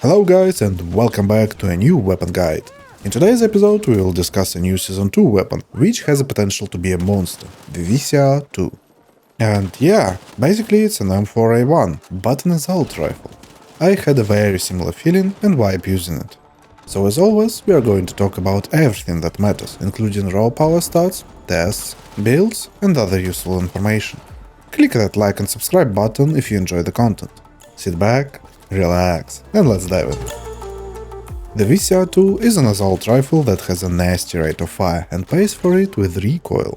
Hello guys and welcome back to a new weapon guide. In today's episode we will discuss a new Season 2 weapon, which has a potential to be a monster, the VCR-2. And yeah, basically it's an M4A1, but an assault rifle. I had a very similar feeling and vibe using it. So as always, we are going to talk about everything that matters, including raw power stats, tests, builds and other useful information. Click that like and subscribe button if you enjoy the content. Sit back, relax, and let's dive in. The VCR-2 is an assault rifle that has a nasty rate of fire and pays for it with recoil.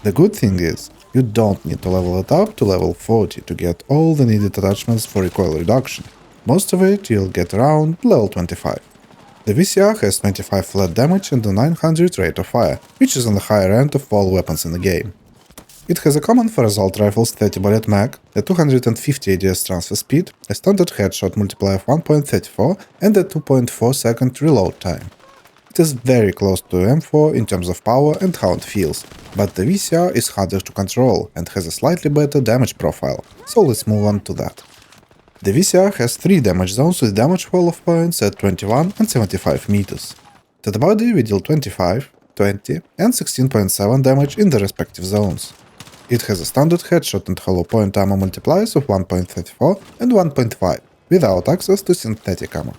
The good thing is, you don't need to level it up to level 40 to get all the needed attachments for recoil reduction. Most of it you'll get around level 25. The VCR has 25 flat damage and a 900 rate of fire, which is on the higher end of all weapons in the game. It has a common for assault rifles 30 bullet mag, a 250 ADS transfer speed, a standard headshot multiplier of 1.34 and a 2.4 second reload time. It is very close to M4 in terms of power and how it feels, but the VCR is harder to control and has a slightly better damage profile, so let's move on to that. The VCR has 3 damage zones with damage fall-off points at 21 and 75 meters. To the body we deal 25, 20 and 16.7 damage in the respective zones. It has a standard headshot and hollow point ammo multipliers of 1.34 and 1.5, without access to synthetic ammo.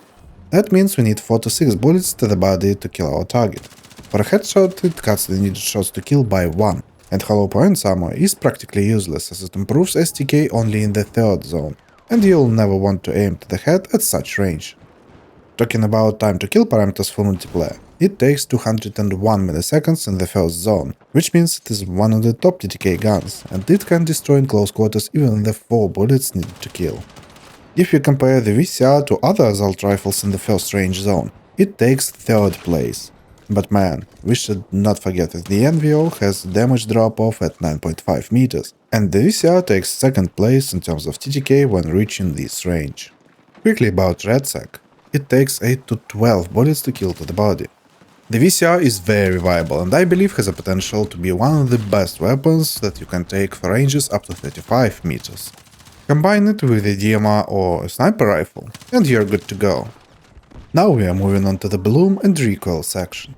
That means we need 4 to 6 bullets to the body to kill our target. For a headshot, it cuts the needed shots to kill by 1, and hollow points ammo is practically useless as it improves STK only in the 3rd zone, and you'll never want to aim to the head at such range. Talking about time to kill parameters for multiplayer, it takes 201 milliseconds in the 1st zone, which means it is one of the top TTK guns, and it can destroy in close quarters even the 4 bullets needed to kill. If you compare the VCR to other assault rifles in the 1st range zone, it takes 3rd place. But man, we should not forget that the NVO has damage drop-off at 9.5 meters, and the VCR takes 2nd place in terms of TTK when reaching this range. Quickly about REDsec. It takes 8 to 12 bullets to kill to the body. The VCR is very viable and I believe has a potential to be one of the best weapons that you can take for ranges up to 35 meters. Combine it with a DMR or a sniper rifle and you're good to go. Now we are moving on to the Bloom and Recoil section.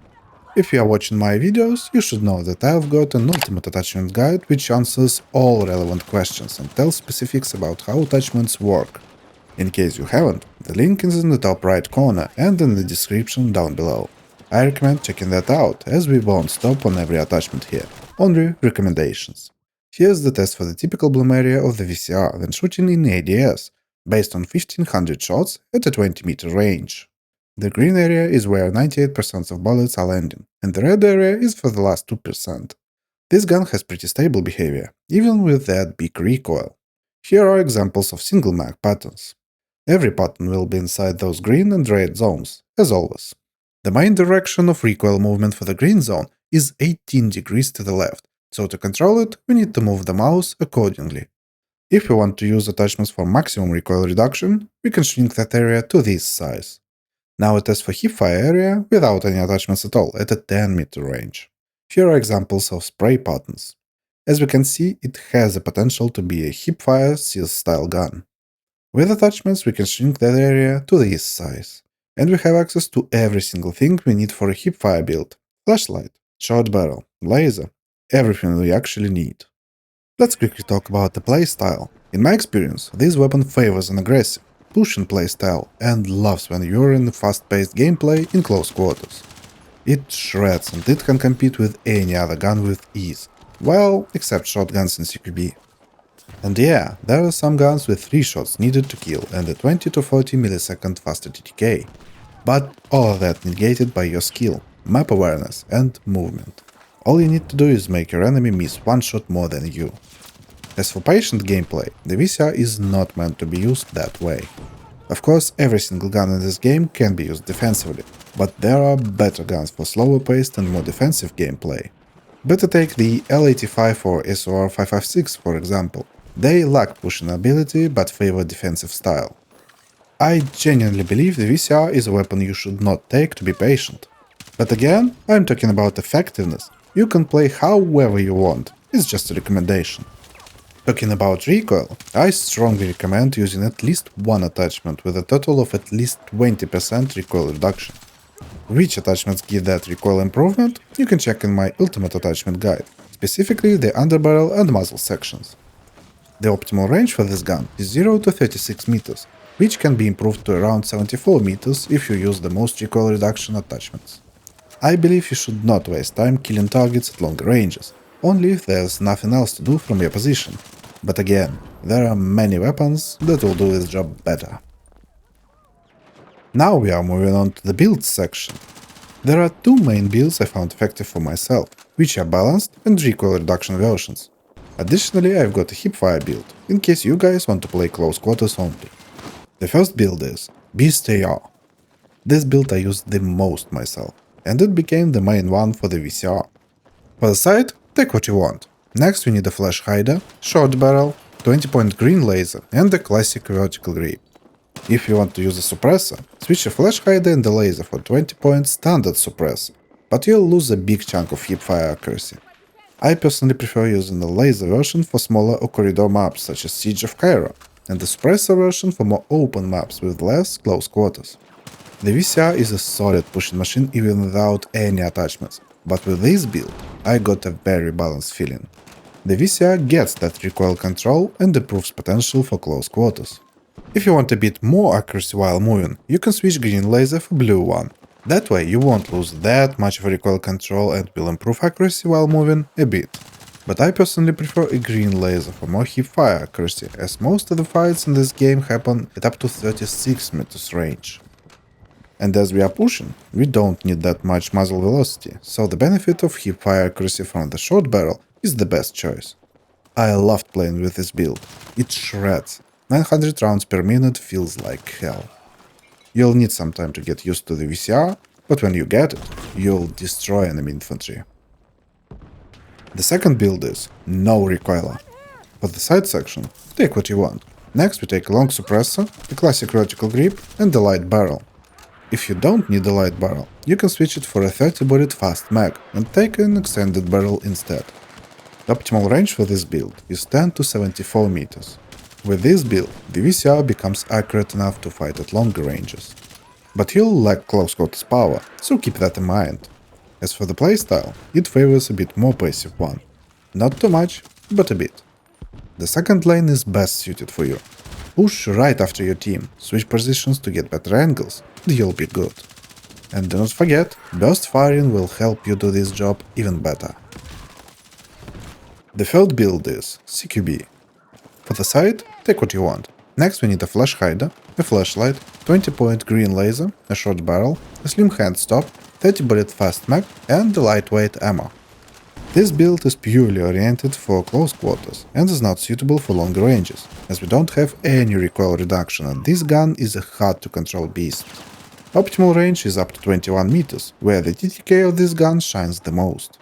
If you are watching my videos, you should know that I have got an ultimate attachment guide which answers all relevant questions and tells specifics about how attachments work. In case you haven't, the link is in the top right corner and in the description down below. I recommend checking that out, as we won't stop on every attachment here, only recommendations. Here's the test for the typical bloom area of the VCR when shooting in ADS, based on 1500 shots at a 20 meter range. The green area is where 98% of bullets are landing, and the red area is for the last 2%. This gun has pretty stable behavior, even with that big recoil. Here are examples of single mag patterns. Every pattern will be inside those green and red zones, as always. The main direction of recoil movement for the green zone is 18 degrees to the left, so to control it, we need to move the mouse accordingly. If we want to use attachments for maximum recoil reduction, we can shrink that area to this size. Now a test for hipfire area without any attachments at all at a 10 meter range. Here are examples of spray patterns. As we can see, it has the potential to be a hipfire CS style gun. With attachments we can shrink that area to this size. And we have access to every single thing we need for a hipfire build. Flashlight, short barrel, laser, everything we actually need. Let's quickly talk about the playstyle. In my experience, this weapon favors an aggressive, pushing playstyle and loves when you're in fast-paced gameplay in close quarters. It shreds and it can compete with any other gun with ease, well, except shotguns in CQB. And yeah, there are some guns with 3 shots needed to kill and a 20 to 40 millisecond faster TTK. But all of that negated by your skill, map awareness and movement. All you need to do is make your enemy miss 1 shot more than you. As for patient gameplay, the VCR is not meant to be used that way. Of course, every single gun in this game can be used defensively, but there are better guns for slower paced and more defensive gameplay. Better take the L85 or SOR556 for example. They lack pushing ability but favor defensive style. I genuinely believe the VCR is a weapon you should not take to be patient. But again, I'm talking about effectiveness. You can play however you want, it's just a recommendation. Talking about recoil, I strongly recommend using at least one attachment with a total of at least 20% recoil reduction. Which attachments give that recoil improvement, you can check in my ultimate attachment guide, specifically the underbarrel and muzzle sections. The optimal range for this gun is 0 to 36 meters, which can be improved to around 74 meters if you use the most recoil reduction attachments. I believe you should not waste time killing targets at longer ranges, only if there's nothing else to do from your position. But again, there are many weapons that will do this job better. Now we are moving on to the builds section. There are two main builds I found effective for myself, which are balanced and recoil reduction versions. Additionally, I've got a hipfire build, in case you guys want to play close quarters only. The first build is Beast AR. This build I used the most myself, and it became the main one for the VCR. For the sight, take what you want. Next we need a flash hider, short barrel, 20-point green laser and a classic vertical grip. If you want to use a suppressor, switch a flash hider and the laser for 20-point standard suppressor, but you'll lose a big chunk of hipfire accuracy. I personally prefer using the laser version for smaller or corridor maps such as Siege of Cairo, and the suppressor version for more open maps with less close quarters. The VCR is a solid pushing machine even without any attachments, but with this build I got a very balanced feeling. The VCR gets that recoil control and improves potential for close quarters. If you want a bit more accuracy while moving, you can switch green laser for blue one. That way you won't lose that much of recoil control and will improve accuracy while moving a bit. But I personally prefer a green laser for more hipfire accuracy, as most of the fights in this game happen at up to 36 meters range. And as we are pushing, we don't need that much muzzle velocity, so the benefit of hipfire accuracy from the short barrel is the best choice. I loved playing with this build. It shreds. 900 rounds per minute feels like hell. You'll need some time to get used to the VCR, but when you get it, you'll destroy enemy infantry. The second build is Norecoil. For the side section, take what you want. Next we take a long suppressor, a classic vertical grip and a light barrel. If you don't need a light barrel, you can switch it for a 30-bullet fast mag and take an extended barrel instead. The optimal range for this build is 10 to 74 meters. With this build, the VCR becomes accurate enough to fight at longer ranges. But you'll lack close quarters power, so keep that in mind. As for the playstyle, it favors a bit more passive one. Not too much, but a bit. The second lane is best suited for you. Push right after your team, switch positions to get better angles, and you'll be good. And do not forget, burst firing will help you do this job even better. The third build is CQB. For the sight, take what you want. Next we need a flash hider, a flashlight, 20-point green laser, a short barrel, a slim hand stop, 30-bullet fast mag and a lightweight ammo. This build is purely oriented for close quarters and is not suitable for longer ranges, as we don't have any recoil reduction and this gun is a hard to control beast. Optimal range is up to 21 meters, where the TTK of this gun shines the most.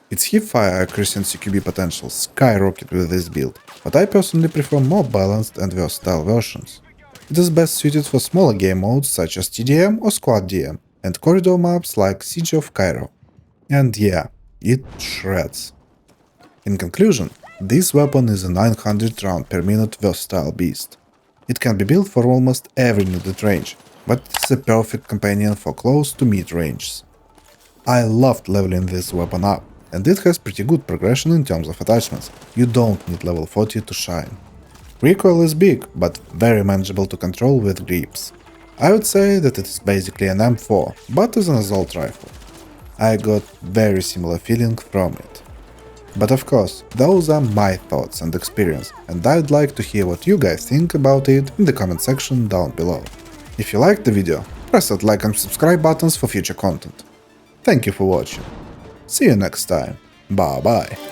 Its hipfire accuracy and CQB potential skyrocket with this build, but I personally prefer more balanced and versatile versions. It is best suited for smaller game modes such as TDM or Squad DM, and corridor maps like Siege of Cairo. And yeah, it shreds. In conclusion, this weapon is a 900 round per minute versatile beast. It can be built for almost every needed range, but it's a perfect companion for close to mid ranges. I loved leveling this weapon up, and it has pretty good progression in terms of attachments. You don't need level 40 to shine. Recoil is big, but very manageable to control with grips. I would say that it is basically an M4, but as an assault rifle. I got very similar feeling from it. But of course, those are my thoughts and experience, and I'd like to hear what you guys think about it in the comment section down below. If you liked the video, press that like and subscribe buttons for future content. Thank you for watching. See you next time. Bye bye.